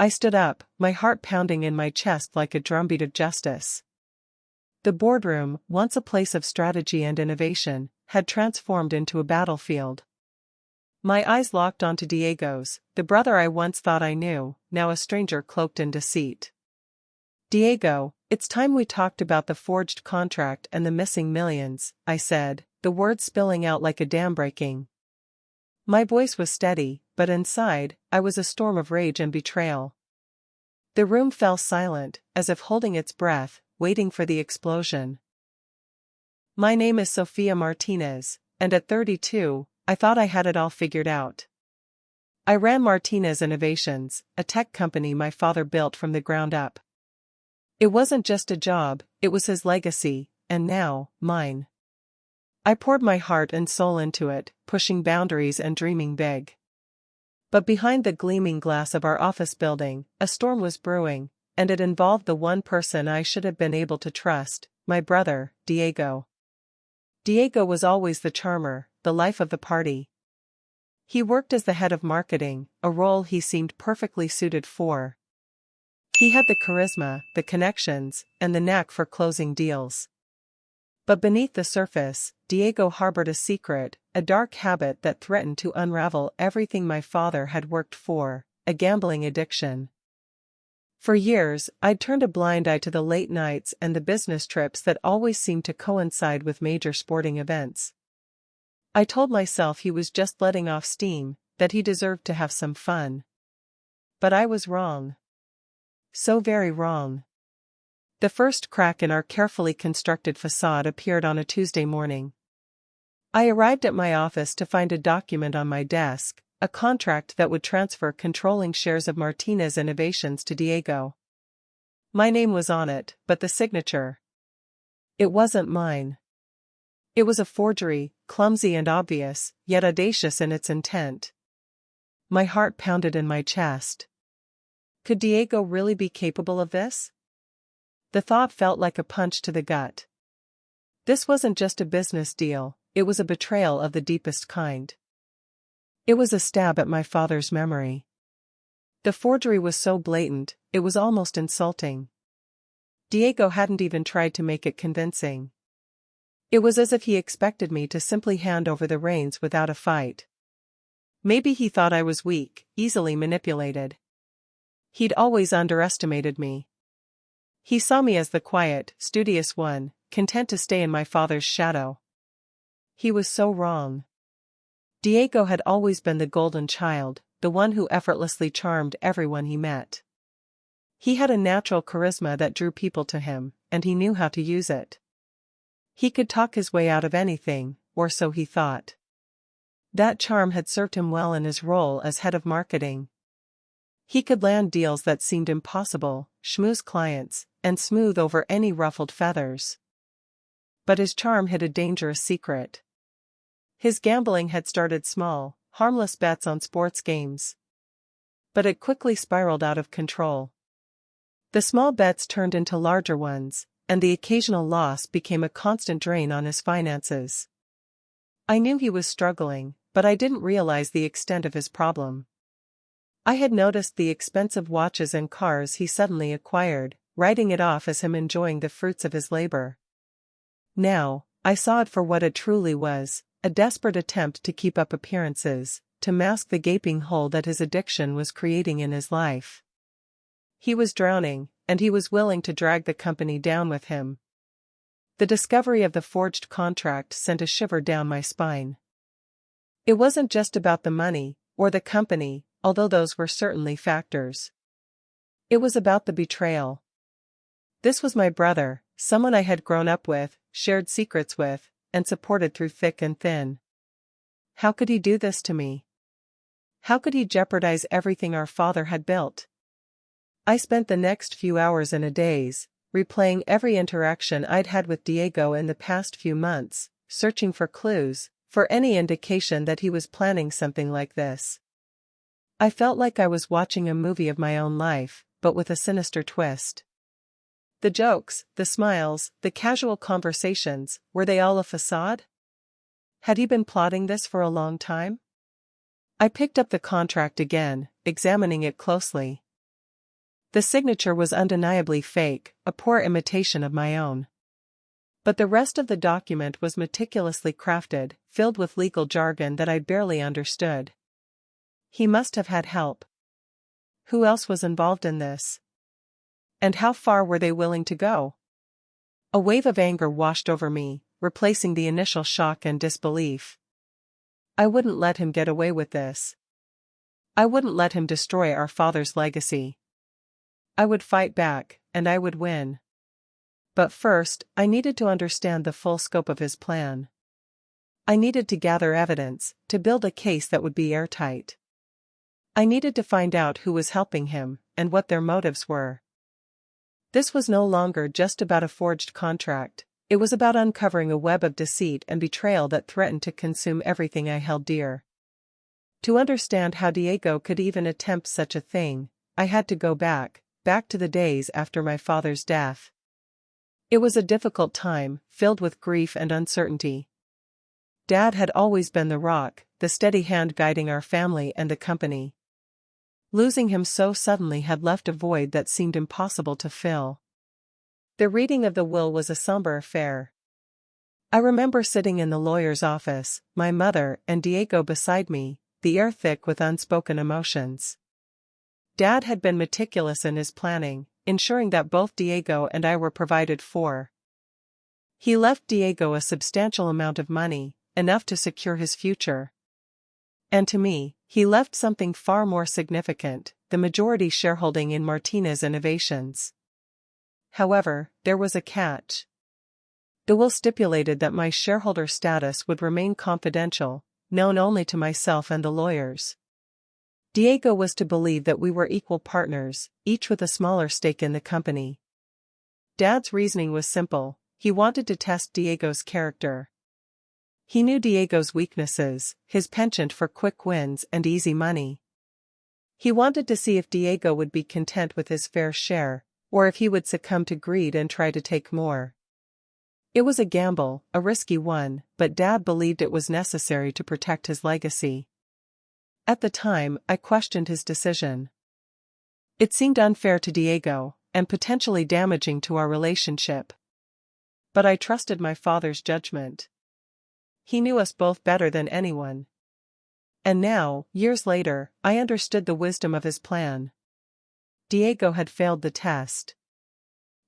I stood up, my heart pounding in my chest like a drumbeat of justice. The boardroom, once a place of strategy and innovation, had transformed into a battlefield. My eyes locked onto Diego's, the brother I once thought I knew, now a stranger cloaked in deceit. "Diego, it's time we talked about the forged contract and the missing millions," I said, the words spilling out like a dam breaking. My voice was steady, but inside, I was a storm of rage and betrayal. The room fell silent, as if holding its breath, waiting for the explosion. My name is Sofia Martinez, and at 32, I thought I had it all figured out. I ran Martinez Innovations, a tech company my father built from the ground up. It wasn't just a job, it was his legacy, and now, mine. I poured my heart and soul into it, pushing boundaries and dreaming big. But behind the gleaming glass of our office building, a storm was brewing, and it involved the one person I should have been able to trust, my brother, Diego. Diego was always the charmer, the life of the party. He worked as the head of marketing, a role he seemed perfectly suited for. He had the charisma, the connections, and the knack for closing deals. But beneath the surface, Diego harbored a secret, a dark habit that threatened to unravel everything my father had worked for, a gambling addiction. For years, I'd turned a blind eye to the late nights and the business trips that always seemed to coincide with major sporting events. I told myself he was just letting off steam, that he deserved to have some fun. But I was wrong. So very wrong. The first crack in our carefully constructed facade appeared on a Tuesday morning. I arrived at my office to find a document on my desk, a contract that would transfer controlling shares of Martinez Innovations to Diego. My name was on it, but the signature. It wasn't mine. It was a forgery, clumsy and obvious, yet audacious in its intent. My heart pounded in my chest. Could Diego really be capable of this? The thought felt like a punch to the gut. This wasn't just a business deal, it was a betrayal of the deepest kind. It was a stab at my father's memory. The forgery was so blatant, it was almost insulting. Diego hadn't even tried to make it convincing. It was as if he expected me to simply hand over the reins without a fight. Maybe he thought I was weak, easily manipulated. He'd always underestimated me. He saw me as the quiet, studious one, content to stay in my father's shadow. He was so wrong. Diego had always been the golden child, the one who effortlessly charmed everyone he met. He had a natural charisma that drew people to him, and he knew how to use it. He could talk his way out of anything, or so he thought. That charm had served him well in his role as head of marketing. He could land deals that seemed impossible, schmooze clients, and smooth over any ruffled feathers. But his charm hid a dangerous secret. His gambling had started small, harmless bets on sports games. But it quickly spiraled out of control. The small bets turned into larger ones, and the occasional loss became a constant drain on his finances. I knew he was struggling, but I didn't realize the extent of his problem. I had noticed the expensive watches and cars he suddenly acquired, writing it off as him enjoying the fruits of his labor. Now, I saw it for what it truly was, a desperate attempt to keep up appearances, to mask the gaping hole that his addiction was creating in his life. He was drowning, and he was willing to drag the company down with him. The discovery of the forged contract sent a shiver down my spine. It wasn't just about the money, or the company, although those were certainly factors. It was about the betrayal. This was my brother, someone I had grown up with, shared secrets with, and supported through thick and thin. How could he do this to me? How could he jeopardize everything our father had built? I spent the next few hours in a daze, replaying every interaction I'd had with Diego in the past few months, searching for clues, for any indication that he was planning something like this. I felt like I was watching a movie of my own life, but with a sinister twist. The jokes, the smiles, the casual conversations, were they all a facade? Had he been plotting this for a long time? I picked up the contract again, examining it closely. The signature was undeniably fake, a poor imitation of my own. But the rest of the document was meticulously crafted, filled with legal jargon that I barely understood. He must have had help. Who else was involved in this? And how far were they willing to go? A wave of anger washed over me, replacing the initial shock and disbelief. I wouldn't let him get away with this. I wouldn't let him destroy our father's legacy. I would fight back, and I would win. But first, I needed to understand the full scope of his plan. I needed to gather evidence, to build a case that would be airtight. I needed to find out who was helping him, and what their motives were. This was no longer just about a forged contract, it was about uncovering a web of deceit and betrayal that threatened to consume everything I held dear. To understand how Diego could even attempt such a thing, I had to go back to the days after my father's death. It was a difficult time, filled with grief and uncertainty. Dad had always been the rock, the steady hand guiding our family and the company. Losing him so suddenly had left a void that seemed impossible to fill. The reading of the will was a somber affair. I remember sitting in the lawyer's office, my mother and Diego beside me, the air thick with unspoken emotions. Dad had been meticulous in his planning, ensuring that both Diego and I were provided for. He left Diego a substantial amount of money, enough to secure his future. And to me, he left something far more significant, the majority shareholding in Martinez Innovations. However, there was a catch. The will stipulated that my shareholder status would remain confidential, known only to myself and the lawyers. Diego was to believe that we were equal partners, each with a smaller stake in the company. Dad's reasoning was simple, he wanted to test Diego's character. He knew Diego's weaknesses, his penchant for quick wins and easy money. He wanted to see if Diego would be content with his fair share, or if he would succumb to greed and try to take more. It was a gamble, a risky one, but Dad believed it was necessary to protect his legacy. At the time, I questioned his decision. It seemed unfair to Diego, and potentially damaging to our relationship. But I trusted my father's judgment. He knew us both better than anyone. And now, years later, I understood the wisdom of his plan. Diego had failed the test.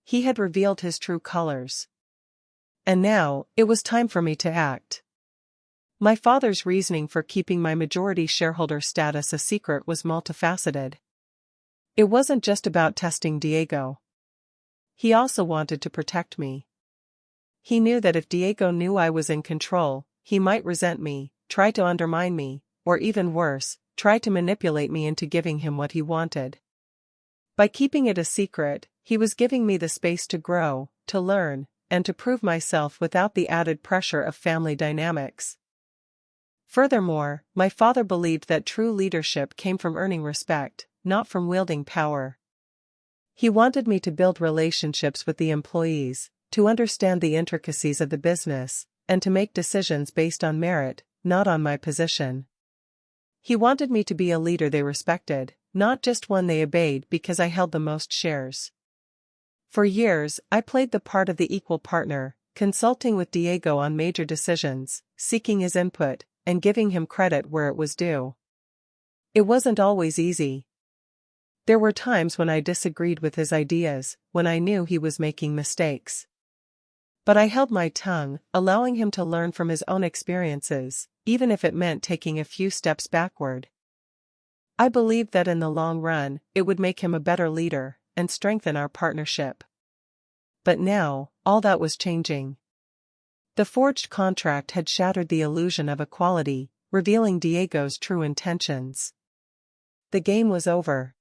He had revealed his true colors. And now, it was time for me to act. My father's reasoning for keeping my majority shareholder status a secret was multifaceted. It wasn't just about testing Diego. He also wanted to protect me. He knew that if Diego knew I was in control, he might resent me, try to undermine me, or even worse, try to manipulate me into giving him what he wanted. By keeping it a secret, he was giving me the space to grow, to learn, and to prove myself without the added pressure of family dynamics. Furthermore, my father believed that true leadership came from earning respect, not from wielding power. He wanted me to build relationships with the employees, to understand the intricacies of the business, and to make decisions based on merit, not on my position. He wanted me to be a leader they respected, not just one they obeyed because I held the most shares. For years, I played the part of the equal partner, consulting with Diego on major decisions, seeking his input, and giving him credit where it was due. It wasn't always easy. There were times when I disagreed with his ideas, when I knew he was making mistakes. But I held my tongue, allowing him to learn from his own experiences, even if it meant taking a few steps backward. I believed that in the long run, it would make him a better leader, and strengthen our partnership. But now, all that was changing. The forged contract had shattered the illusion of equality, revealing Diego's true intentions. The game was over.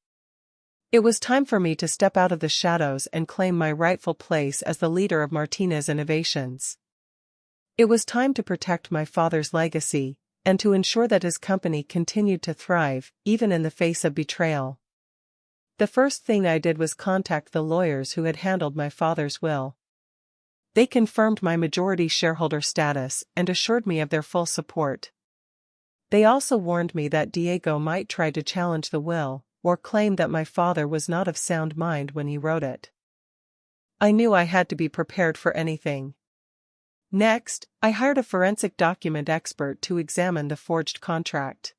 It was time for me to step out of the shadows and claim my rightful place as the leader of Martinez Innovations. It was time to protect my father's legacy, and to ensure that his company continued to thrive, even in the face of betrayal. The first thing I did was contact the lawyers who had handled my father's will. They confirmed my majority shareholder status and assured me of their full support. They also warned me that Diego might try to challenge the will, or claim that my father was not of sound mind when he wrote it. I knew I had to be prepared for anything. Next, I hired a forensic document expert to examine the forged contract.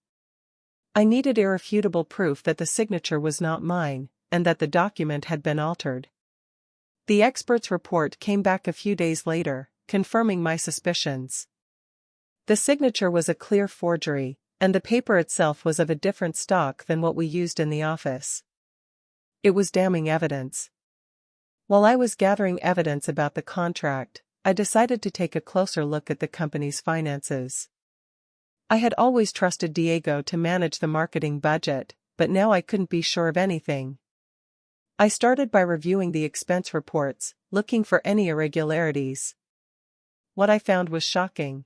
I needed irrefutable proof that the signature was not mine, and that the document had been altered. The expert's report came back a few days later, confirming my suspicions. The signature was a clear forgery, and the paper itself was of a different stock than what we used in the office. It was damning evidence. While I was gathering evidence about the contract, I decided to take a closer look at the company's finances. I had always trusted Diego to manage the marketing budget, but now I couldn't be sure of anything. I started by reviewing the expense reports, looking for any irregularities. What I found was shocking.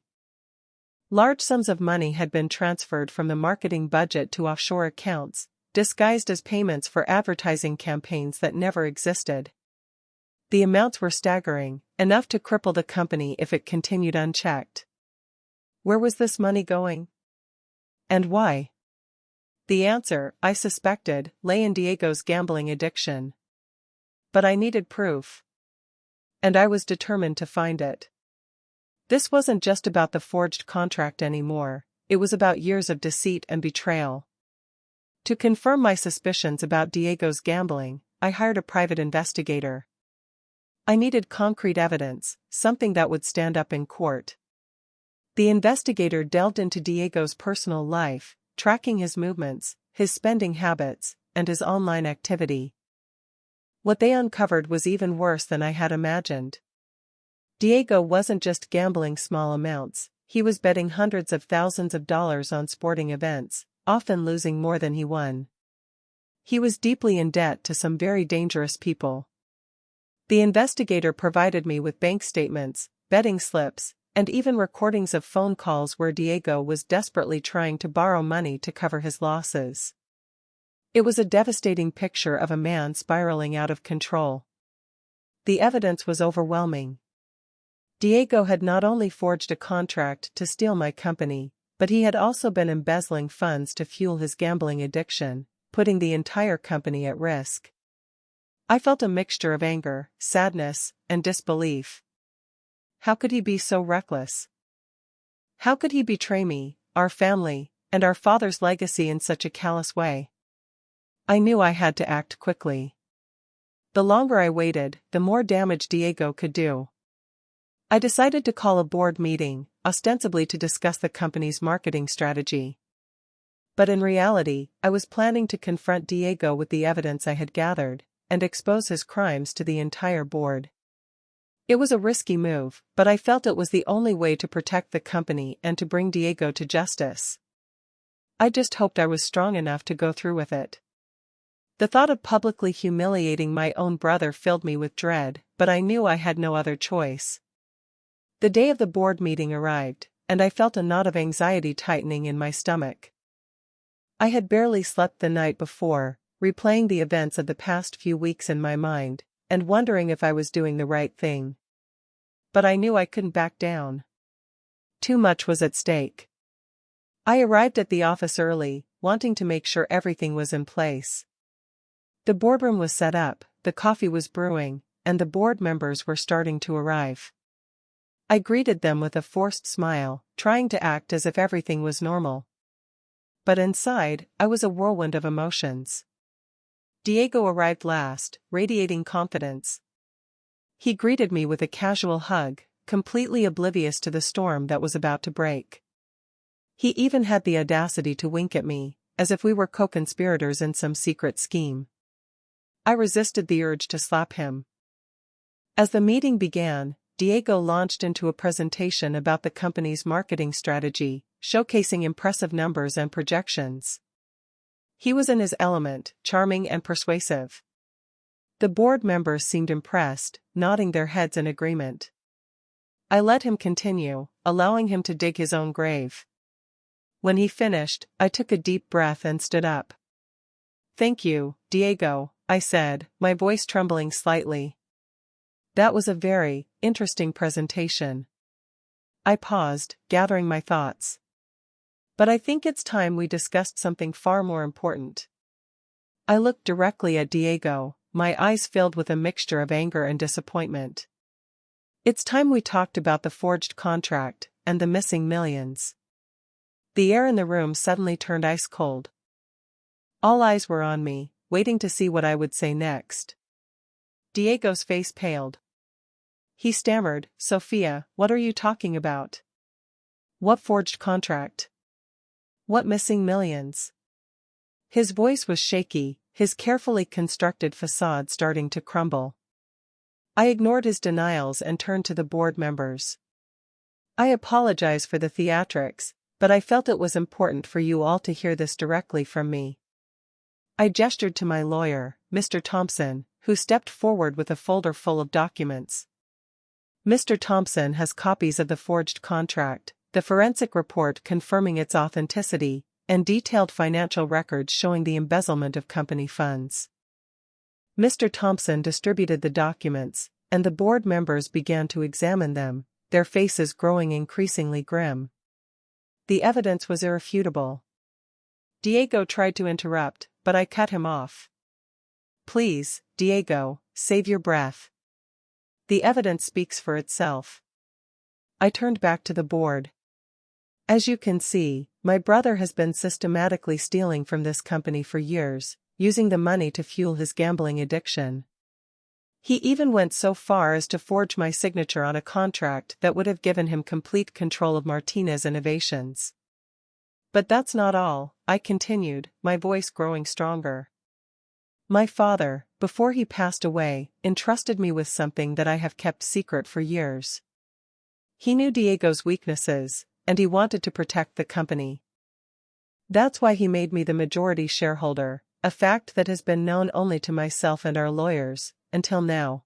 Large sums of money had been transferred from the marketing budget to offshore accounts, disguised as payments for advertising campaigns that never existed. The amounts were staggering, enough to cripple the company if it continued unchecked. Where was this money going? And why? The answer, I suspected, lay in Diego's gambling addiction. But I needed proof. And I was determined to find it. This wasn't just about the forged contract anymore, it was about years of deceit and betrayal. To confirm my suspicions about Diego's gambling, I hired a private investigator. I needed concrete evidence, something that would stand up in court. The investigator delved into Diego's personal life, tracking his movements, his spending habits, and his online activity. What they uncovered was even worse than I had imagined. Diego wasn't just gambling small amounts, he was betting hundreds of thousands of dollars on sporting events, often losing more than he won. He was deeply in debt to some very dangerous people. The investigator provided me with bank statements, betting slips, and even recordings of phone calls where Diego was desperately trying to borrow money to cover his losses. It was a devastating picture of a man spiraling out of control. The evidence was overwhelming. Diego had not only forged a contract to steal my company, but he had also been embezzling funds to fuel his gambling addiction, putting the entire company at risk. I felt a mixture of anger, sadness, and disbelief. How could he be so reckless? How could he betray me, our family, and our father's legacy in such a callous way? I knew I had to act quickly. The longer I waited, the more damage Diego could do. I decided to call a board meeting, ostensibly to discuss the company's marketing strategy. But in reality, I was planning to confront Diego with the evidence I had gathered, and expose his crimes to the entire board. It was a risky move, but I felt it was the only way to protect the company and to bring Diego to justice. I just hoped I was strong enough to go through with it. The thought of publicly humiliating my own brother filled me with dread, but I knew I had no other choice. The day of the board meeting arrived, and I felt a knot of anxiety tightening in my stomach. I had barely slept the night before, replaying the events of the past few weeks in my mind, and wondering if I was doing the right thing. But I knew I couldn't back down. Too much was at stake. I arrived at the office early, wanting to make sure everything was in place. The boardroom was set up, the coffee was brewing, and the board members were starting to arrive. I greeted them with a forced smile, trying to act as if everything was normal. But inside, I was a whirlwind of emotions. Diego arrived last, radiating confidence. He greeted me with a casual hug, completely oblivious to the storm that was about to break. He even had the audacity to wink at me, as if we were co-conspirators in some secret scheme. I resisted the urge to slap him. As the meeting began, Diego launched into a presentation about the company's marketing strategy, showcasing impressive numbers and projections. He was in his element, charming and persuasive. The board members seemed impressed, nodding their heads in agreement. I let him continue, allowing him to dig his own grave. When he finished, I took a deep breath and stood up. "Thank you, Diego," I said, my voice trembling slightly. "That was a very interesting presentation." I paused, gathering my thoughts. "But I think it's time we discussed something far more important." I looked directly at Diego, my eyes filled with a mixture of anger and disappointment. It's time we talked about the forged contract and the missing millions. The air in the room suddenly turned ice cold. All eyes were on me, waiting to see what I would say next. Diego's face paled. He stammered, "Sophia, what are you talking about? What forged contract? What missing millions?" His voice was shaky, his carefully constructed facade starting to crumble. I ignored his denials and turned to the board members. "I apologize for the theatrics, but I felt it was important for you all to hear this directly from me." I gestured to my lawyer, Mr. Thompson, who stepped forward with a folder full of documents. Mr. Thompson has copies of the forged contract, the forensic report confirming its authenticity, and detailed financial records showing the embezzlement of company funds. Mr. Thompson distributed the documents, and the board members began to examine them, their faces growing increasingly grim. The evidence was irrefutable. Diego tried to interrupt, but I cut him off. "Please, Diego, save your breath. The evidence speaks for itself." I turned back to the board. "As you can see, my brother has been systematically stealing from this company for years, using the money to fuel his gambling addiction. He even went so far as to forge my signature on a contract that would have given him complete control of Martinez Innovations. But that's not all," I continued, my voice growing stronger. "My father, before he passed away, entrusted me with something that I have kept secret for years. He knew Diego's weaknesses, and he wanted to protect the company. That's why he made me the majority shareholder, a fact that has been known only to myself and our lawyers, until now."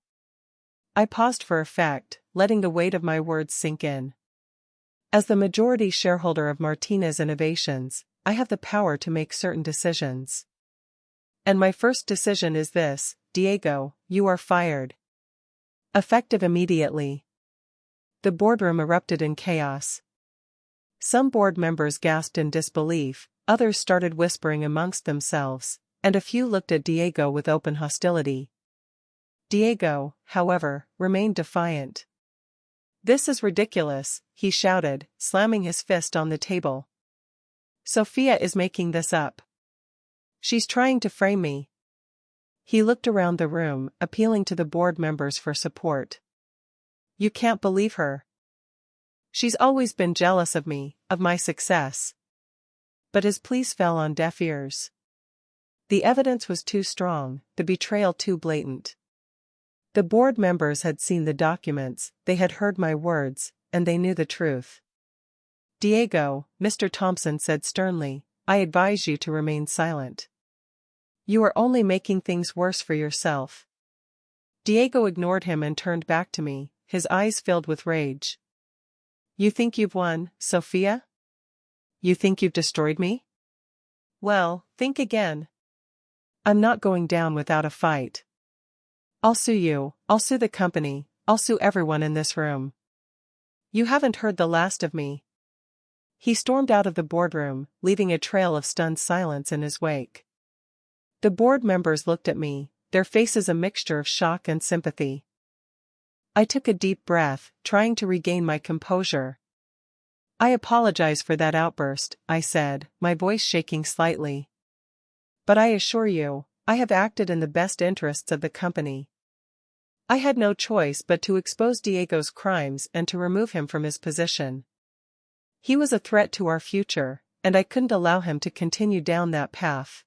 I paused for effect, letting the weight of my words sink in. As the majority shareholder of Martinez Innovations, I have the power to make certain decisions. And my first decision is this: Diego, you are fired. Effective immediately. The boardroom erupted in chaos. Some board members gasped in disbelief, others started whispering amongst themselves, and a few looked at Diego with open hostility. Diego, however, remained defiant. "This is ridiculous," he shouted, slamming his fist on the table. "Sophia is making this up. She's trying to frame me." He looked around the room, appealing to the board members for support. "You can't believe her. She's always been jealous of me, of my success." But his pleas fell on deaf ears. The evidence was too strong, the betrayal too blatant. The board members had seen the documents, they had heard my words, and they knew the truth. "Diego," Mr. Thompson said sternly, "I advise you to remain silent. You are only making things worse for yourself." Diego ignored him and turned back to me, his eyes filled with rage. "You think you've won, Sophia? You think you've destroyed me? Well, think again. I'm not going down without a fight. I'll sue you, I'll sue the company, I'll sue everyone in this room. You haven't heard the last of me." He stormed out of the boardroom, leaving a trail of stunned silence in his wake. The board members looked at me, their faces a mixture of shock and sympathy. I took a deep breath, trying to regain my composure. "I apologize for that outburst," I said, my voice shaking slightly. "But I assure you, I have acted in the best interests of the company. I had no choice but to expose Diego's crimes and to remove him from his position. He was a threat to our future, and I couldn't allow him to continue down that path.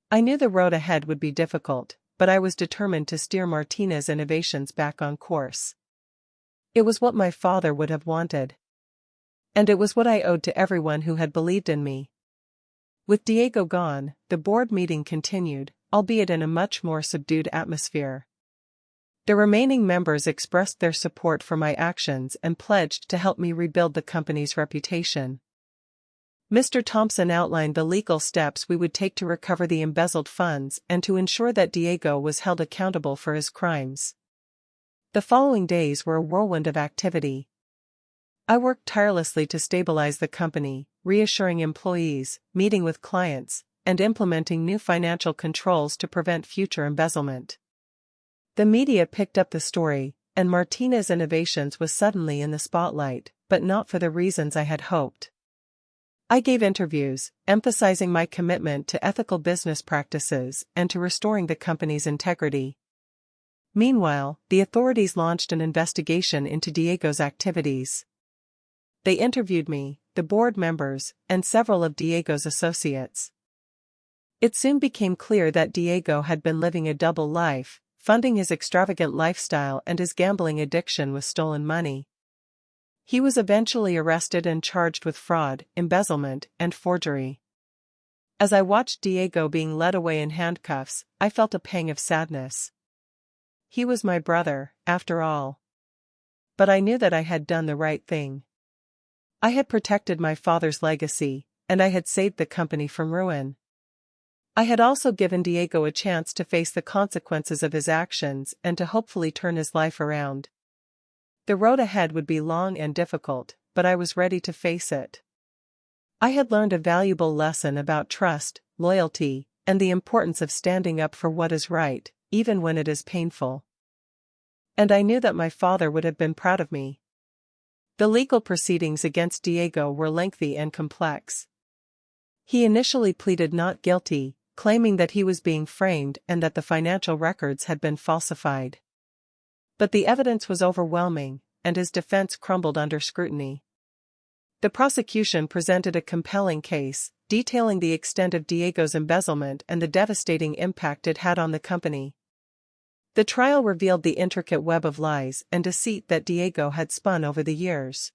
I knew the road ahead would be difficult, but I was determined to steer Martinez Innovations back on course. It was what my father would have wanted. And it was what I owed to everyone who had believed in me." With Diego gone, the board meeting continued, albeit in a much more subdued atmosphere. The remaining members expressed their support for my actions and pledged to help me rebuild the company's reputation. Mr. Thompson outlined the legal steps we would take to recover the embezzled funds and to ensure that Diego was held accountable for his crimes. The following days were a whirlwind of activity. I worked tirelessly to stabilize the company, reassuring employees, meeting with clients, and implementing new financial controls to prevent future embezzlement. The media picked up the story, and Martinez Innovations was suddenly in the spotlight, but not for the reasons I had hoped. I gave interviews, emphasizing my commitment to ethical business practices and to restoring the company's integrity. Meanwhile, the authorities launched an investigation into Diego's activities. They interviewed me, the board members, and several of Diego's associates. It soon became clear that Diego had been living a double life, funding his extravagant lifestyle and his gambling addiction with stolen money. He was eventually arrested and charged with fraud, embezzlement, and forgery. As I watched Diego being led away in handcuffs, I felt a pang of sadness. He was my brother, after all. But I knew that I had done the right thing. I had protected my father's legacy, and I had saved the company from ruin. I had also given Diego a chance to face the consequences of his actions and to hopefully turn his life around. The road ahead would be long and difficult, but I was ready to face it. I had learned a valuable lesson about trust, loyalty, and the importance of standing up for what is right, even when it is painful. And I knew that my father would have been proud of me. The legal proceedings against Diego were lengthy and complex. He initially pleaded not guilty, claiming that he was being framed and that the financial records had been falsified. But the evidence was overwhelming, and his defense crumbled under scrutiny. The prosecution presented a compelling case, detailing the extent of Diego's embezzlement and the devastating impact it had on the company. The trial revealed the intricate web of lies and deceit that Diego had spun over the years.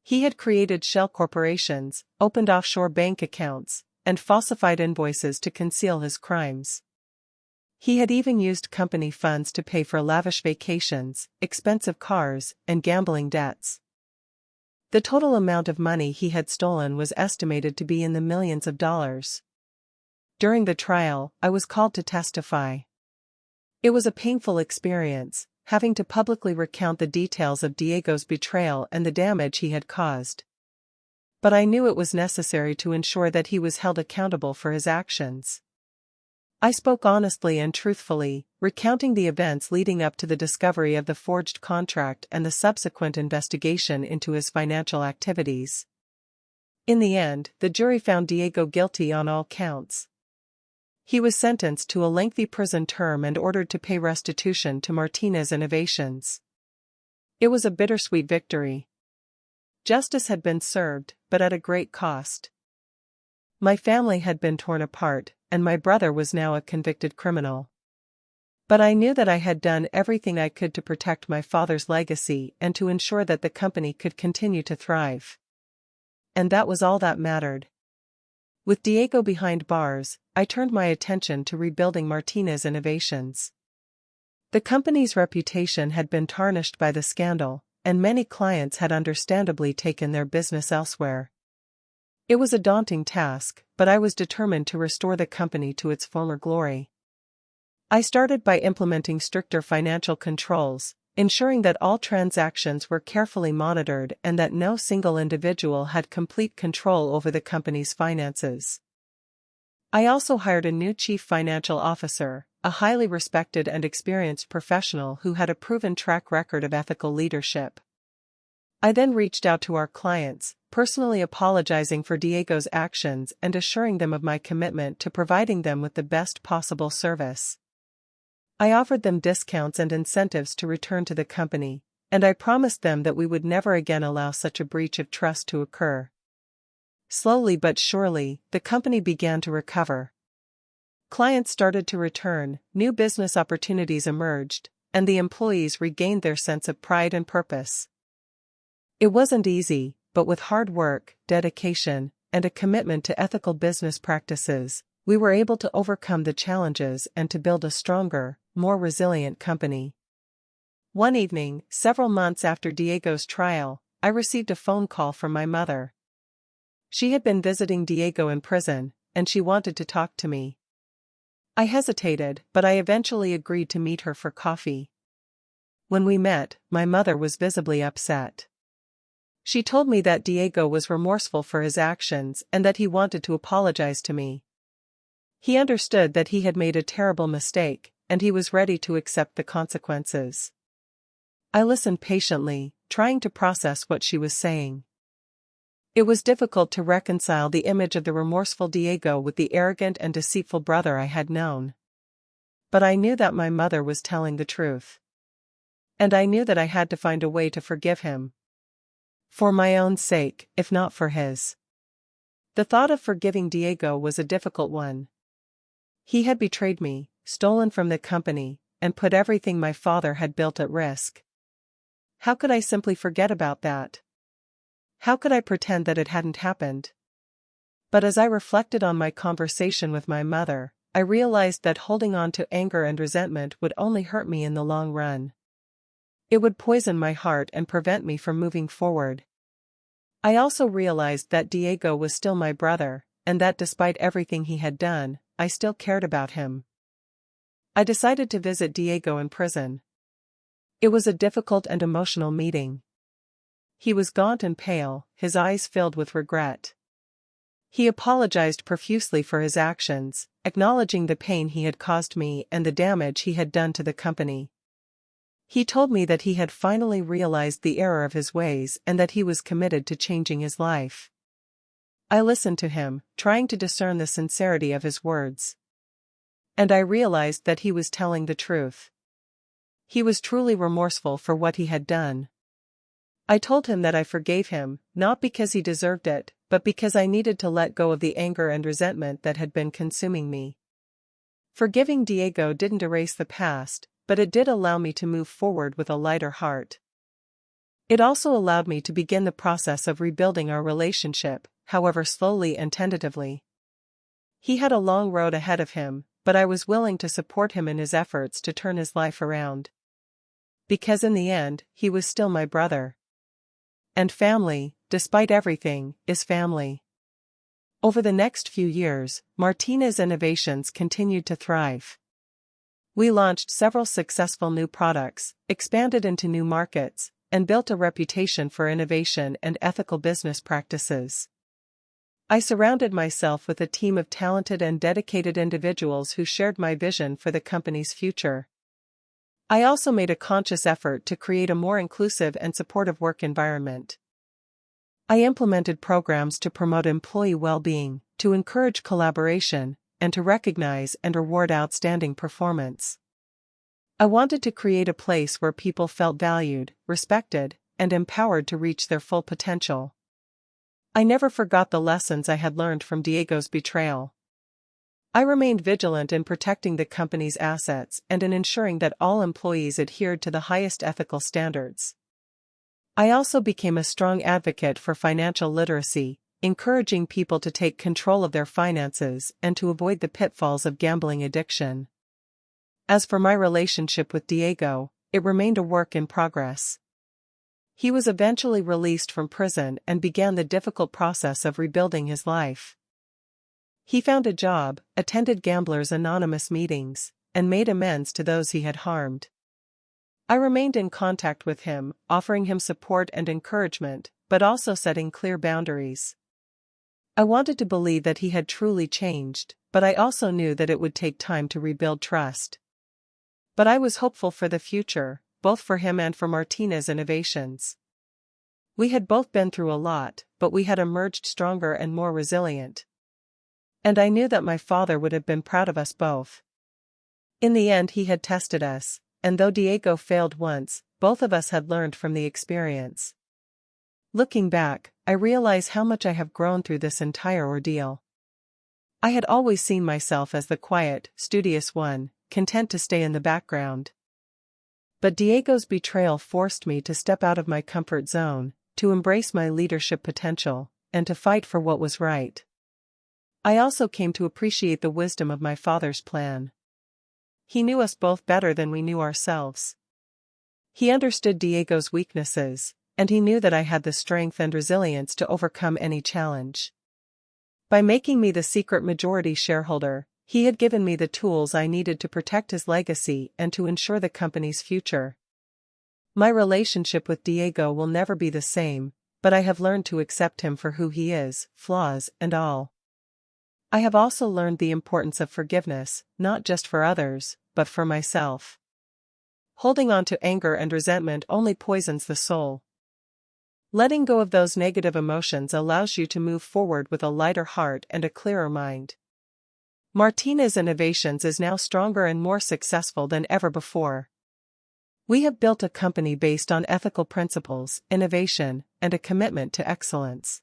He had created shell corporations, opened offshore bank accounts, and falsified invoices to conceal his crimes. He had even used company funds to pay for lavish vacations, expensive cars, and gambling debts. The total amount of money he had stolen was estimated to be in the millions of dollars. During the trial, I was called to testify. It was a painful experience, having to publicly recount the details of Diego's betrayal and the damage he had caused. But I knew it was necessary to ensure that he was held accountable for his actions. I spoke honestly and truthfully, recounting the events leading up to the discovery of the forged contract and the subsequent investigation into his financial activities. In the end, the jury found Diego guilty on all counts. He was sentenced to a lengthy prison term and ordered to pay restitution to Martinez Innovations. It was a bittersweet victory. Justice had been served, but at a great cost. My family had been torn apart, and my brother was now a convicted criminal. But I knew that I had done everything I could to protect my father's legacy and to ensure that the company could continue to thrive. And that was all that mattered. With Diego behind bars, I turned my attention to rebuilding Martinez Innovations. The company's reputation had been tarnished by the scandal, and many clients had understandably taken their business elsewhere. It was a daunting task, but I was determined to restore the company to its former glory. I started by implementing stricter financial controls, ensuring that all transactions were carefully monitored and that no single individual had complete control over the company's finances. I also hired a new chief financial officer, a highly respected and experienced professional who had a proven track record of ethical leadership. I then reached out to our clients, personally apologizing for Diego's actions and assuring them of my commitment to providing them with the best possible service. I offered them discounts and incentives to return to the company, and I promised them that we would never again allow such a breach of trust to occur. Slowly but surely, the company began to recover. Clients started to return, new business opportunities emerged, and the employees regained their sense of pride and purpose. It wasn't easy, but with hard work, dedication, and a commitment to ethical business practices, we were able to overcome the challenges and to build a stronger, more resilient company. One evening, several months after Diego's trial, I received a phone call from my mother. She had been visiting Diego in prison, and she wanted to talk to me. I hesitated, but I eventually agreed to meet her for coffee. When we met, my mother was visibly upset. She told me that Diego was remorseful for his actions and that he wanted to apologize to me. He understood that he had made a terrible mistake, and he was ready to accept the consequences. I listened patiently, trying to process what she was saying. It was difficult to reconcile the image of the remorseful Diego with the arrogant and deceitful brother I had known. But I knew that my mother was telling the truth. And I knew that I had to find a way to forgive him. For my own sake, if not for his. The thought of forgiving Diego was a difficult one. He had betrayed me, stolen from the company, and put everything my father had built at risk. How could I simply forget about that? How could I pretend that it hadn't happened? But as I reflected on my conversation with my mother, I realized that holding on to anger and resentment would only hurt me in the long run. It would poison my heart and prevent me from moving forward. I also realized that Diego was still my brother, and that despite everything he had done, I still cared about him. I decided to visit Diego in prison. It was a difficult and emotional meeting. He was gaunt and pale, his eyes filled with regret. He apologized profusely for his actions, acknowledging the pain he had caused me and the damage he had done to the company. He told me that he had finally realized the error of his ways and that he was committed to changing his life. I listened to him, trying to discern the sincerity of his words. And I realized that he was telling the truth. He was truly remorseful for what he had done. I told him that I forgave him, not because he deserved it, but because I needed to let go of the anger and resentment that had been consuming me. Forgiving Diego didn't erase the past, but it did allow me to move forward with a lighter heart. It also allowed me to begin the process of rebuilding our relationship, however slowly and tentatively. He had a long road ahead of him, but I was willing to support him in his efforts to turn his life around. Because in the end, he was still my brother. And family, despite everything, is family. Over the next few years, Martinez Innovations continued to thrive. We launched several successful new products, expanded into new markets, and built a reputation for innovation and ethical business practices. I surrounded myself with a team of talented and dedicated individuals who shared my vision for the company's future. I also made a conscious effort to create a more inclusive and supportive work environment. I implemented programs to promote employee well-being, to encourage collaboration, and to recognize and reward outstanding performance. I wanted to create a place where people felt valued, respected, and empowered to reach their full potential. I never forgot the lessons I had learned from Diego's betrayal. I remained vigilant in protecting the company's assets and in ensuring that all employees adhered to the highest ethical standards. I also became a strong advocate for financial literacy, encouraging people to take control of their finances and to avoid the pitfalls of gambling addiction. As for my relationship with Diego, it remained a work in progress. He was eventually released from prison and began the difficult process of rebuilding his life. He found a job, attended Gamblers Anonymous meetings, and made amends to those he had harmed. I remained in contact with him, offering him support and encouragement, but also setting clear boundaries. I wanted to believe that he had truly changed, but I also knew that it would take time to rebuild trust. But I was hopeful for the future, both for him and for Martinez Innovations. We had both been through a lot, but we had emerged stronger and more resilient. And I knew that my father would have been proud of us both. In the end, he had tested us, and though Diego failed once, both of us had learned from the experience. Looking back, I realize how much I have grown through this entire ordeal. I had always seen myself as the quiet, studious one, content to stay in the background. But Diego's betrayal forced me to step out of my comfort zone, to embrace my leadership potential, and to fight for what was right. I also came to appreciate the wisdom of my father's plan. He knew us both better than we knew ourselves. He understood Diego's weaknesses, and he knew that I had the strength and resilience to overcome any challenge. By making me the secret majority shareholder, he had given me the tools I needed to protect his legacy and to ensure the company's future. My relationship with Diego will never be the same, but I have learned to accept him for who he is, flaws and all. I have also learned the importance of forgiveness, not just for others, but for myself. Holding on to anger and resentment only poisons the soul. Letting go of those negative emotions allows you to move forward with a lighter heart and a clearer mind. Martinez Innovations is now stronger and more successful than ever before. We have built a company based on ethical principles, innovation, and a commitment to excellence.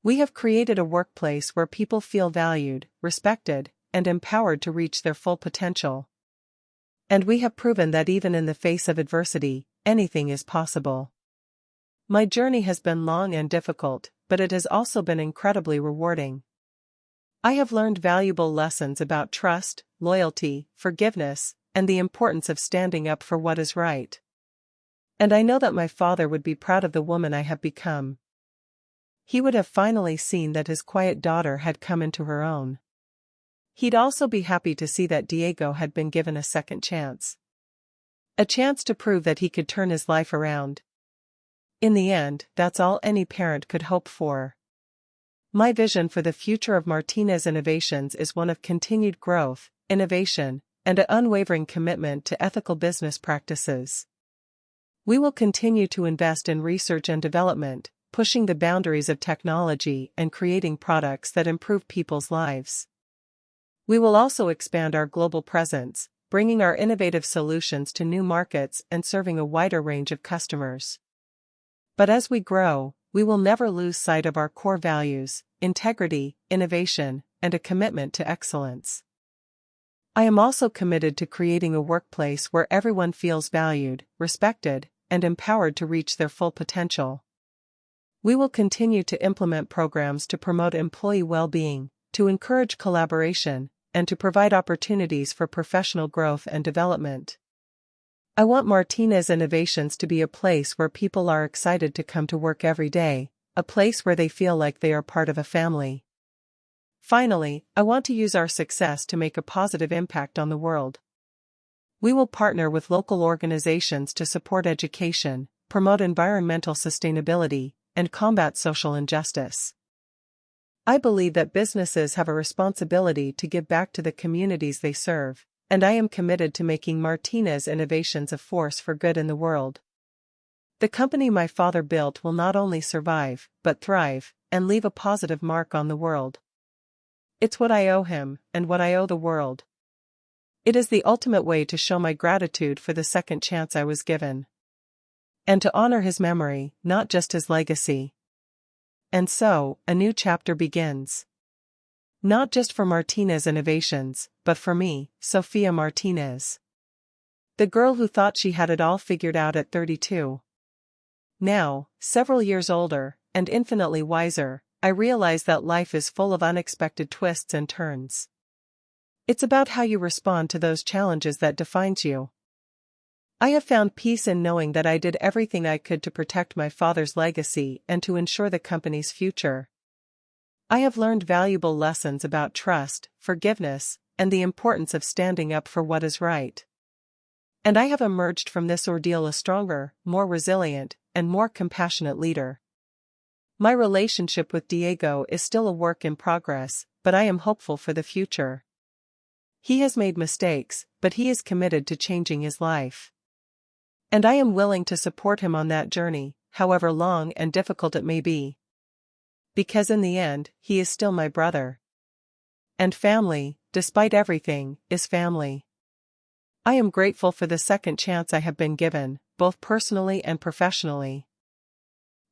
We have created a workplace where people feel valued, respected, and empowered to reach their full potential. And we have proven that even in the face of adversity, anything is possible. My journey has been long and difficult, but it has also been incredibly rewarding. I have learned valuable lessons about trust, loyalty, forgiveness, and the importance of standing up for what is right. And I know that my father would be proud of the woman I have become. He would have finally seen that his quiet daughter had come into her own. He'd also be happy to see that Diego had been given a second chance. A chance to prove that he could turn his life around. In the end, that's all any parent could hope for. My vision for the future of Martinez Innovations is one of continued growth, innovation, and an unwavering commitment to ethical business practices. We will continue to invest in research and development, pushing the boundaries of technology and creating products that improve people's lives. We will also expand our global presence, bringing our innovative solutions to new markets and serving a wider range of customers. But as we grow, we will never lose sight of our core values, integrity, innovation, and a commitment to excellence. I am also committed to creating a workplace where everyone feels valued, respected, and empowered to reach their full potential. We will continue to implement programs to promote employee well-being, to encourage collaboration, and to provide opportunities for professional growth and development. I want Martinez Innovations to be a place where people are excited to come to work every day, a place where they feel like they are part of a family. Finally, I want to use our success to make a positive impact on the world. We will partner with local organizations to support education, promote environmental sustainability, and combat social injustice. I believe that businesses have a responsibility to give back to the communities they serve, and I am committed to making Martinez Innovations a force for good in the world. The company my father built will not only survive, but thrive, and leave a positive mark on the world. It's what I owe him, and what I owe the world. It is the ultimate way to show my gratitude for the second chance I was given. And to honor his memory, not just his legacy. And so, a new chapter begins. Not just for Martinez Innovations, but for me, Sofia Martinez. The girl who thought she had it all figured out at 32. Now, several years older, and infinitely wiser, I realize that life is full of unexpected twists and turns. It's about how you respond to those challenges that defines you. I have found peace in knowing that I did everything I could to protect my father's legacy and to ensure the company's future. I have learned valuable lessons about trust, forgiveness, and the importance of standing up for what is right. And I have emerged from this ordeal a stronger, more resilient, and more compassionate leader. My relationship with Diego is still a work in progress, but I am hopeful for the future. He has made mistakes, but he is committed to changing his life. And I am willing to support him on that journey, however long and difficult it may be. Because in the end, he is still my brother. And family, despite everything, is family. I am grateful for the second chance I have been given, both personally and professionally.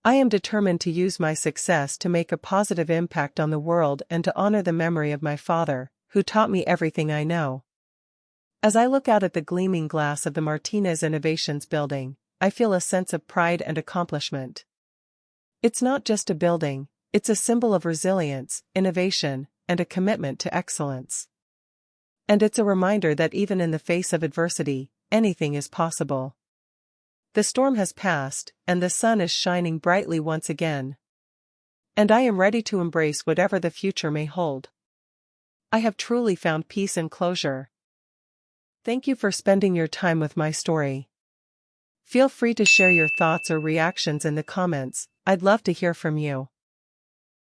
I am determined to use my success to make a positive impact on the world and to honor the memory of my father, who taught me everything I know. As I look out at the gleaming glass of the Martinez Innovations building, I feel a sense of pride and accomplishment. It's not just a building, it's a symbol of resilience, innovation, and a commitment to excellence. And it's a reminder that even in the face of adversity, anything is possible. The storm has passed, and the sun is shining brightly once again. And I am ready to embrace whatever the future may hold. I have truly found peace and closure. Thank you for spending your time with my story. Feel free to share your thoughts or reactions in the comments. I'd love to hear from you.